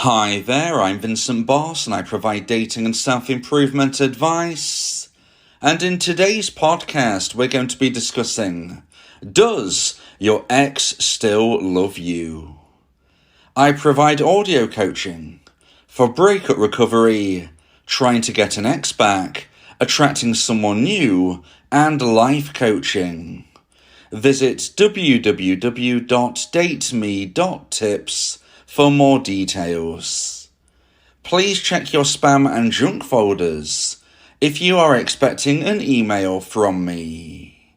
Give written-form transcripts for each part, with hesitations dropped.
Hi there, I'm Vincent Boss and I provide dating and self-improvement advice. And in today's podcast, we're going to be discussing, does your ex still love you? I provide audio coaching for breakup recovery, trying to get an ex back, attracting someone new, and life coaching. Visit www.dateme.tips for more details. Please check your spam and junk folders if you are expecting an email from me.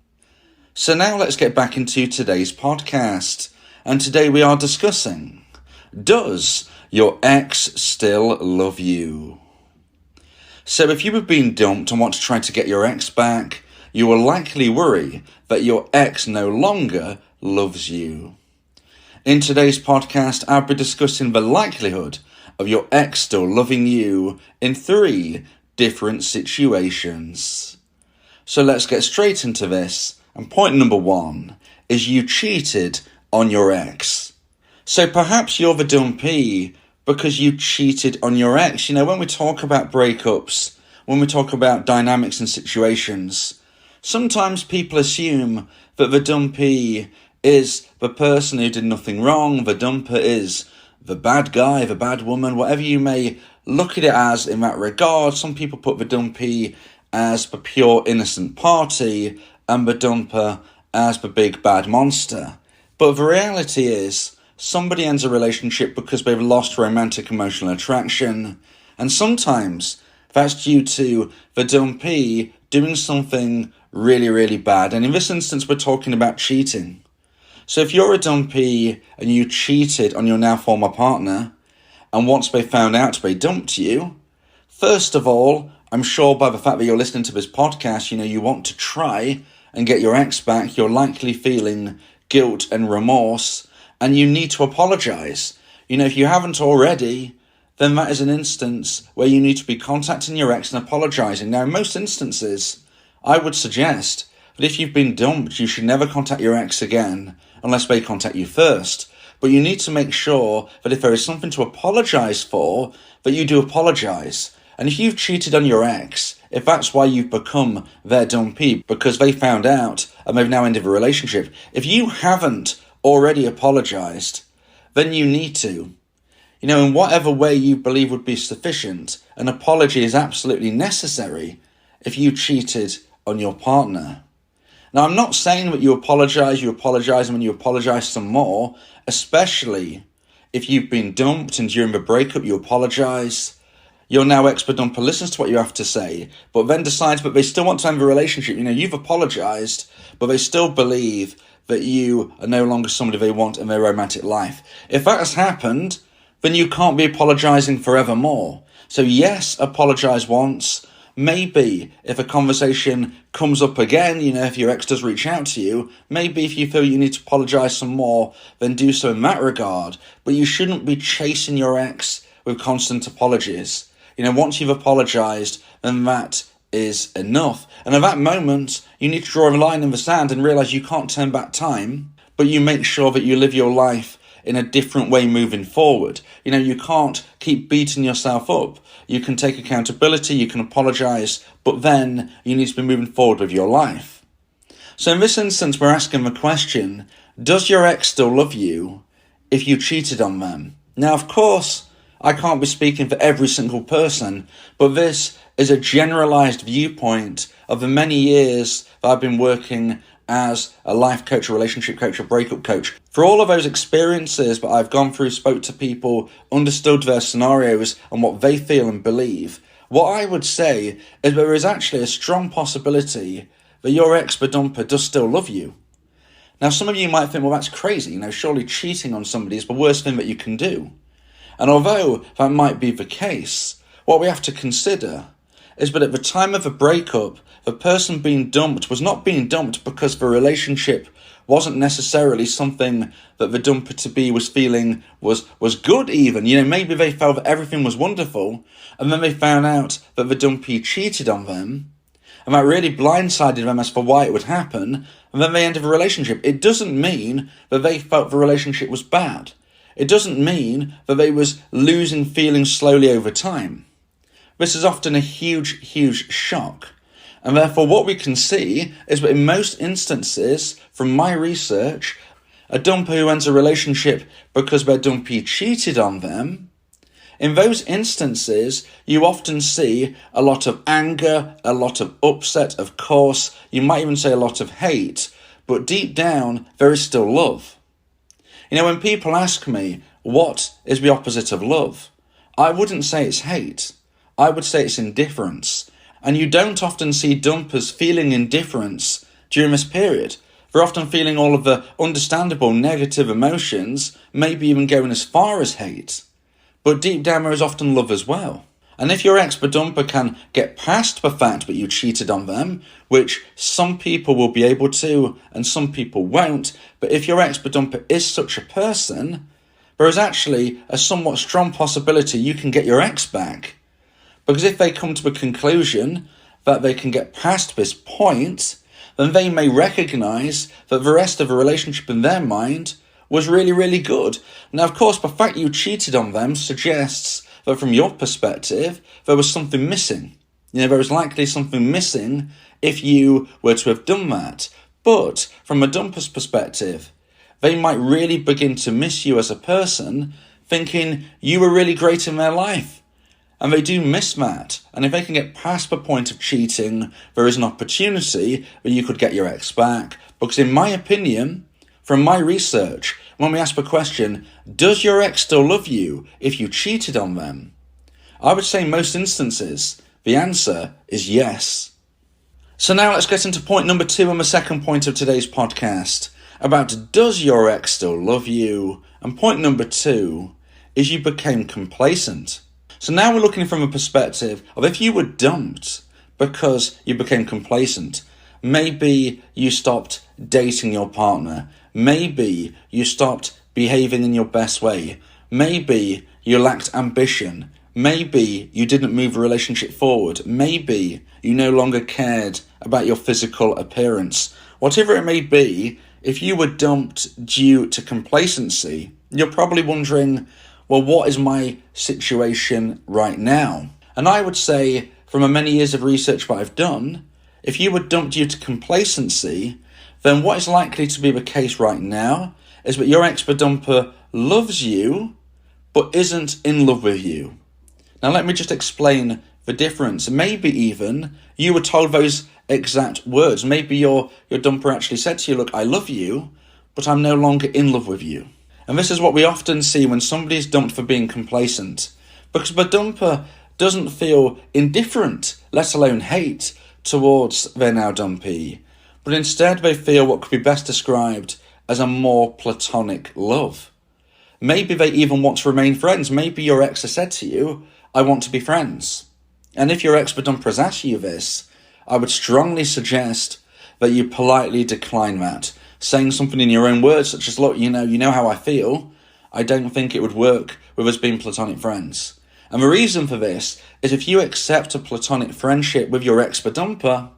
So now let's get back into today's podcast, and today we are discussing, does your ex still love you? So if you have been dumped and want to try to get your ex back, you will likely worry that your ex no longer loves you. In today's podcast, I'll be discussing the likelihood of your ex still loving you in 3 different situations. So let's get straight into this. And point number 1 is you cheated on your ex. So perhaps you're the dumpee because you cheated on your ex. You know, when we talk about breakups, when we talk about dynamics and situations, sometimes people assume that the dumpee is the person who did nothing wrong, the dumper is the bad guy, the bad woman, whatever you may look at it as in that regard. Some people put the dumpee as the pure innocent party and the dumper as the big bad monster. But the reality is, somebody ends a relationship because they've lost romantic emotional attraction, and sometimes that's due to the dumpee doing something really, really bad. And in this instance, we're talking about cheating. So if you're a dumpee and you cheated on your now former partner, and once they found out they dumped you, first of all, I'm sure by the fact that you're listening to this podcast, you want to try and get your ex back. You're likely feeling guilt and remorse, and you need to apologize. If you haven't already, then that is an instance where you need to be contacting your ex and apologizing. Now, in most instances, I would suggest that if you've been dumped, you should never contact your ex again unless they contact you first. But you need to make sure that if there is something to apologize for, that you do apologize. And if you've cheated on your ex, if that's why you've become their dumpee, because they found out and they've now ended the relationship, if you haven't already apologized, then you need to. In whatever way you believe would be sufficient, an apology is absolutely necessary if you cheated on your partner. Now, I'm not saying that you apologize, and when you apologize some more, especially if you've been dumped and during the breakup you apologize. Your now ex-dumper listens to what you have to say, but then decides that they still want to end the relationship. You've apologized, but they still believe that you are no longer somebody they want in their romantic life. If that has happened, then you can't be apologizing forevermore. So yes, apologize once. Maybe if a conversation comes up again, if your ex does reach out to you, maybe if you feel you need to apologize some more, then do so in that regard. But you shouldn't be chasing your ex with constant apologies. Once you've apologized, then that is enough. And at that moment, you need to draw a line in the sand and realize you can't turn back time, but you make sure that you live your life in a different way moving forward. You can't keep beating yourself up. You can take accountability, you can apologize, but then you need to be moving forward with your life. So in this instance, we're asking the question, does your ex still love you if you cheated on them? Now, of course, I can't be speaking for every single person, but this is a generalized viewpoint of the many years that I've been working as a life coach, a relationship coach, a breakup coach. For all of those experiences that I've gone through, spoke to people, understood their scenarios and what they feel and believe, what I would say is there is actually a strong possibility that your ex-dumper does still love you. Now, some of you might think, well, that's crazy. Surely cheating on somebody is the worst thing that you can do. And although that might be the case, what we have to consider is that at the time of the breakup, the person being dumped was not being dumped because the relationship wasn't necessarily something that the dumper-to-be was feeling was good even. Maybe they felt that everything was wonderful, and then they found out that the dumpee cheated on them, and that really blindsided them as for why it would happen, and then they ended the relationship. It doesn't mean that they felt the relationship was bad. It doesn't mean that they was losing feelings slowly over time. This is often a huge shock. And therefore what we can see is that in most instances, from my research, a dumper who ends a relationship because their dumpee cheated on them, in those instances, you often see a lot of anger, a lot of upset, of course, you might even say a lot of hate, but deep down, there is still love. You know, when people ask me, what is the opposite of love? I wouldn't say it's hate. I would say it's indifference. And you don't often see dumpers feeling indifference during this period. They're often feeling all of the understandable negative emotions, maybe even going as far as hate. But deep down there is often love as well. And if your ex-dumper can get past the fact that you cheated on them, which some people will be able to and some people won't, but if your ex-dumper is such a person, there is actually a somewhat strong possibility you can get your ex back. Because if they come to a conclusion that they can get past this point, then they may recognise that the rest of the relationship in their mind was really good. Now, of course, the fact you cheated on them suggests that from your perspective, there was something missing. You know, there was likely something missing if you were to have done that. But from a dumper's perspective, they might really begin to miss you as a person, thinking you were really great in their life. And they do miss that. And if they can get past the point of cheating, there is an opportunity that you could get your ex back. Because in my opinion, from my research, when we ask the question, does your ex still love you if you cheated on them? I would say in most instances, the answer is yes. So now let's get into point number 2 and the second point of today's podcast, about does your ex still love you? And point number 2 is you became complacent. So now we're looking from a perspective of if you were dumped because you became complacent, maybe you stopped dating your partner, maybe you stopped behaving in your best way, maybe you lacked ambition, maybe you didn't move the relationship forward, maybe you no longer cared about your physical appearance. Whatever it may be, if you were dumped due to complacency, you're probably wondering, well, what is my situation right now? And I would say, from the many years of research that I've done, if you were dumped due to complacency, then what is likely to be the case right now is that your ex-dumper loves you, but isn't in love with you. Now let me just explain the difference. Maybe even you were told those exact words. Maybe your dumper actually said to you, look, I love you, but I'm no longer in love with you. And this is what we often see when somebody is dumped for being complacent, because the dumper doesn't feel indifferent, let alone hate, towards their now dumpee, but instead they feel what could be best described as a more platonic love. Maybe they even want to remain friends. Maybe your ex has said to you, I want to be friends. And if your ex-dumper has asked you this, I would strongly suggest that you politely decline that, saying something in your own words such as, look, you know how I feel. I don't think it would work with us being platonic friends. And the reason for this is if you accept a platonic friendship with your ex-dumper,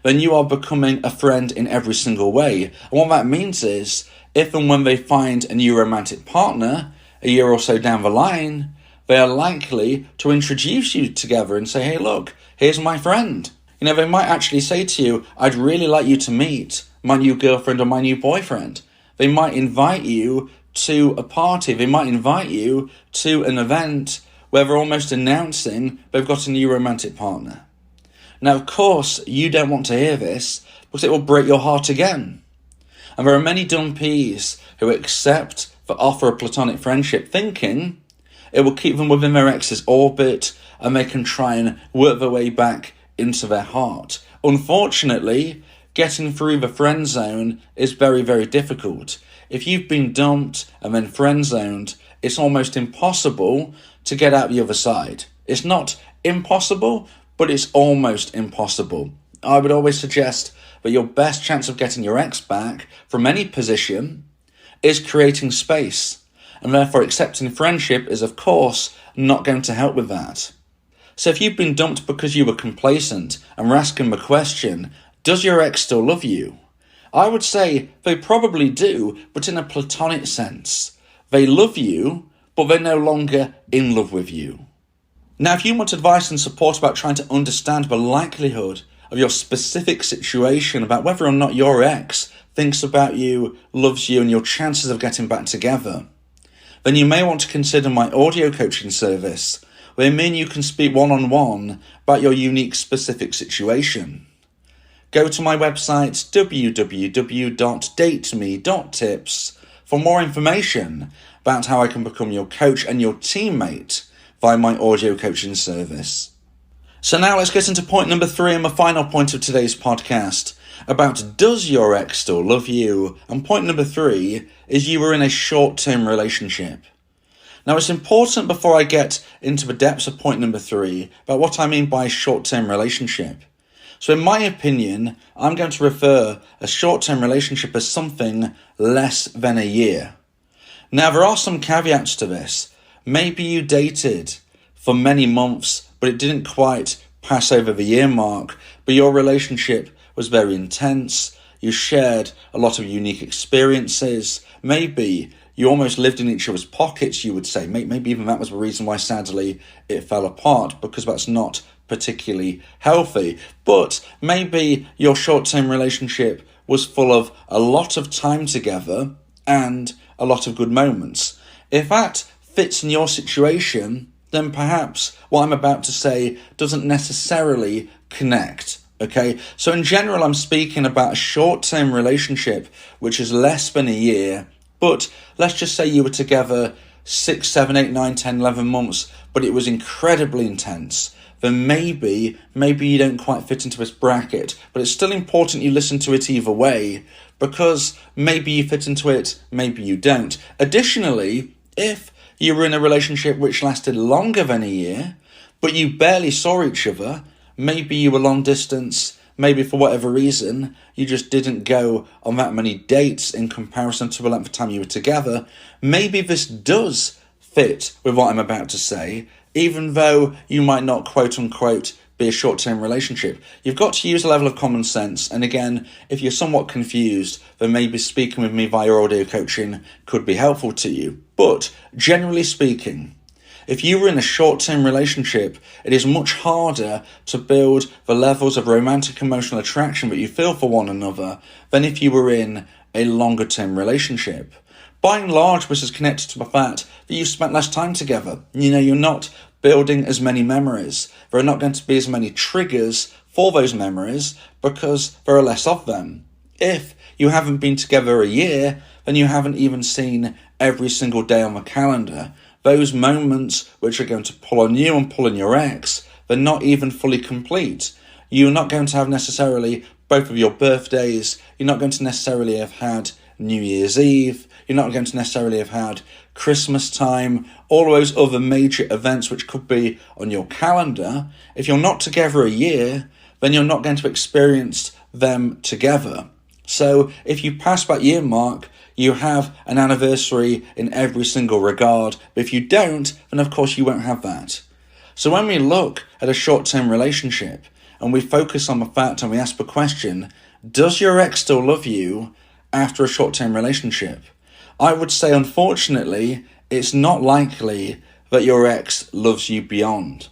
then you are becoming a friend in every single way. And what that means is, if and when they find a new romantic partner, a year or so down the line, they are likely to introduce you together and say, hey, look, here's my friend. You know, they might actually say to you, I'd really like you to meet my new girlfriend or my new boyfriend. They might invite you to a party. They might invite you to an event where they're almost announcing they've got a new romantic partner. Now, of course, you don't want to hear this because it will break your heart again. And there are many dumpees who accept the offer of platonic friendship thinking it will keep them within their ex's orbit and they can try and work their way back into their heart. Unfortunately, getting through the friend zone is very difficult. If you've been dumped and then friend zoned, it's almost impossible to get out the other side. It's not impossible, but it's almost impossible. I would always suggest that your best chance of getting your ex back from any position is creating space. And therefore accepting friendship is, of course, not going to help with that. So if you've been dumped because you were complacent and we're asking the question, does your ex still love you? I would say they probably do, but in a platonic sense. They love you, but they're no longer in love with you. Now, if you want advice and support about trying to understand the likelihood of your specific situation, about whether or not your ex thinks about you, loves you, and your chances of getting back together, then you may want to consider my audio coaching service, where me and you can speak one-on-one about your unique specific situation. Go to my website, www.dateme.tips, for more information about how I can become your coach and your teammate via my audio coaching service. So now let's get into point number 3 and my final point of today's podcast about does your ex still love you? And point number 3 is you were in a short-term relationship. Now it's important before I get into the depths of point number 3 about what I mean by a short-term relationship. So in my opinion, I'm going to refer a short-term relationship as something less than a year. Now there are some caveats to this. Maybe you dated for many months, but it didn't quite pass over the year mark, but your relationship was very intense. You shared a lot of unique experiences. Maybe you almost lived in each other's pockets, you would say. Maybe even that was the reason why, sadly, it fell apart, because that's not particularly healthy. But maybe your short-term relationship was full of a lot of time together and a lot of good moments. If that fits in your situation, then perhaps what I'm about to say doesn't necessarily connect, okay? So in general, I'm speaking about a short-term relationship which is less than a year, but let's just say you were together 6, 7, 8, 9, 10, 11 months, but it was incredibly intense. Then maybe you don't quite fit into this bracket, but it's still important you listen to it either way, because maybe you fit into it, maybe you don't. Additionally, if you were in a relationship which lasted longer than a year, but you barely saw each other, maybe you were long distance, maybe for whatever reason, you just didn't go on that many dates in comparison to the length of time you were together, maybe this does fit with what I'm about to say, even though you might not quote-unquote be a short-term relationship. You've got to use a level of common sense, and again, if you're somewhat confused, then maybe speaking with me via audio coaching could be helpful to you. But generally speaking, if you were in a short-term relationship, it is much harder to build the levels of romantic emotional attraction that you feel for one another than if you were in a longer-term relationship. By and large, this is connected to the fact that you spent less time together. You're not building as many memories. There are not going to be as many triggers for those memories because there are less of them. If you haven't been together a year, then you haven't even seen every single day on the calendar. Those moments which are going to pull on you and pull on your ex, they're not even fully complete. You're not going to have necessarily both of your birthdays. You're not going to necessarily have had New Year's Eve. You're not going to necessarily have had Christmas time, all those other major events which could be on your calendar. If you're not together a year, then you're not going to experience them together. So if you pass that year mark, you have an anniversary in every single regard. But if you don't, then of course you won't have that. So when we look at a short-term relationship and we focus on the fact and we ask the question, does your ex still love you after a short-term relationship? I would say, unfortunately, it's not likely that your ex loves you beyond.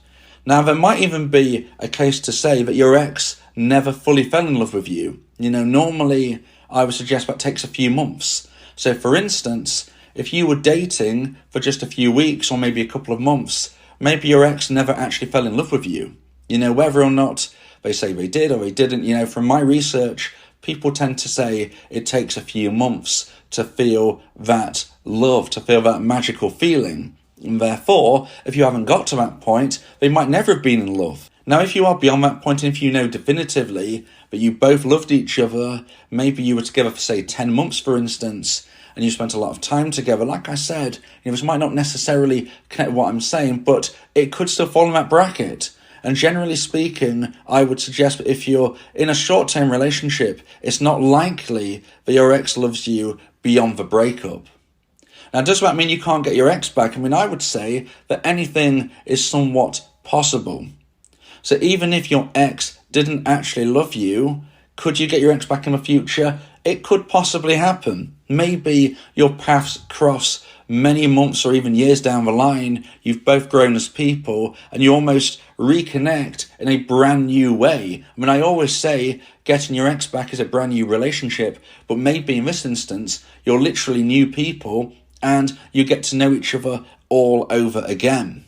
Now, there might even be a case to say that your ex never fully fell in love with you. Normally, I would suggest that takes a few months. So, for instance, if you were dating for just a few weeks or maybe a couple of months, maybe your ex never actually fell in love with you. Whether or not they say they did or they didn't, from my research, people tend to say it takes a few months to feel that love, to feel that magical feeling. And therefore, if you haven't got to that point, they might never have been in love. Now, if you are beyond that point, and if you know definitively that you both loved each other, maybe you were together for, say, 10 months, for instance, and you spent a lot of time together, like I said, this might not necessarily connect with what I'm saying, but it could still fall in that bracket. And generally speaking, I would suggest that if you're in a short-term relationship, it's not likely that your ex loves you beyond the breakup. Now, does that mean you can't get your ex back? I would say that anything is somewhat possible. So even if your ex didn't actually love you, could you get your ex back in the future? It could possibly happen. Maybe your paths cross many months or even years down the line, you've both grown as people and you almost reconnect in a brand new way. I mean, I always say getting your ex back is a brand new relationship, but maybe in this instance, you're literally new people and you get to know each other all over again.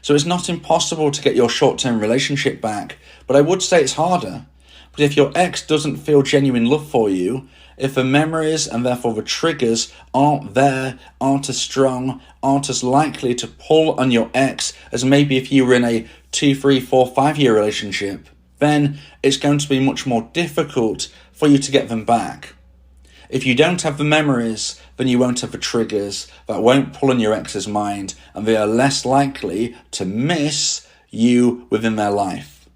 So it's not impossible to get your short-term relationship back, but I would say it's harder. But if your ex doesn't feel genuine love for you, if the memories and therefore the triggers aren't there, aren't as strong, aren't as likely to pull on your ex as maybe if you were in a 2, 3, 4, 5-year relationship, then it's going to be much more difficult for you to get them back. If you don't have the memories, then you won't have the triggers that won't pull on your ex's mind, and they are less likely to miss you within their life.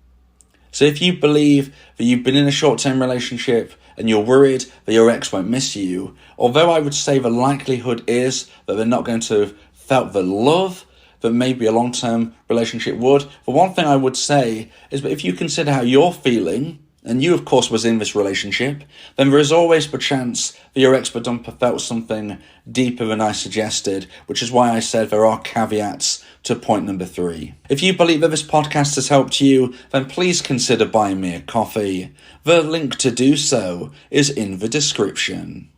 So if you believe that you've been in a short-term relationship and you're worried that your ex won't miss you, although I would say the likelihood is that they're not going to have felt the love that maybe a long-term relationship would, the one thing I would say is that if you consider how you're feeling, and you, of course, was in this relationship, then there is always the chance that your ex-dumper felt something deeper than I suggested, which is why I said there are caveats to point number 3. If you believe that this podcast has helped you, then please consider buying me a coffee. The link to do so is in the description.